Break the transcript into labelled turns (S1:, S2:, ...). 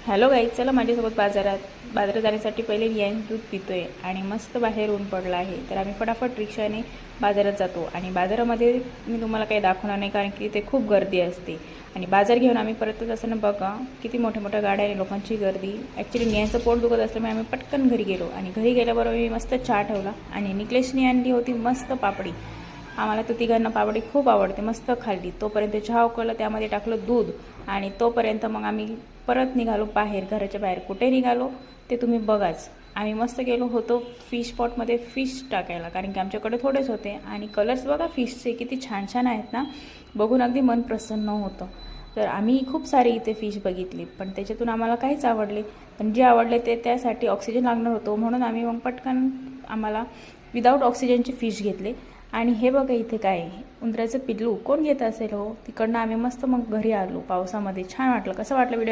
S1: Hello guys, चला माझ्यासोबत बाजारात जाण्यासाठी पहिले यायन दूध पितोय आणि मस्त बाहेर ऊन पडला आहे. तर आम्ही फटाफट रिक्षाने बाजारात जातो आणि बाजारामध्ये मी तुम्हाला काही दाखवणार नाही कारण की ते खूप गर्दी असते. आणि बाजार घेऊन आम्ही परतत असताना बघा किती मोठ्या मोठ्या गाड्या आणि लोकांची गर्दी. ॲक्च्युली नियांचं पोट दुखत असल्यामुळे आम्ही पटकन घरी गेलो आणि घरी गेल्याबरोबर मी मस्त चहा ठेवला आणि निकलेशनी आणली होती मस्त पापडी. आम्हाला तर तिघांना पापडी खूप आवडते, मस्त खाल्ली. तोपर्यंत चहा उकळला, त्यामध्ये टाकलं दूध आणि तोपर्यंत मग आम्ही परत निघालो बाहेर. घराच्या बाहेर कुठे निघालो ते तुम्ही बघाच. आम्ही मस्त गेलो होतो फिश पॉटमध्ये फिश टाकायला कारण की आमच्याकडे थोडेच होते आणि कलर्स बघा फिशचे किती छान छान आहेत ना, बघून अगदी मन प्रसन्न होतं. तर आम्ही खूप सारी इथे फिश बघितली पण त्याच्यातून आम्हाला काहीच आवडले, पण जे आवडले ते त्यासाठी ऑक्सिजन लागणार होतो म्हणून आम्ही मग पटकन आम्हाला विदाऊट ऑक्सिजनचे फिश घेतले. आणि हे बघा इथे काय आहे, उंदराचं पिल्लू कोण घेत असेल हो. तिकडनं आम्ही मस्त मग घरी आलो पावसामध्ये. छान वाटलं. कसं वाटलं व्हिडिओ?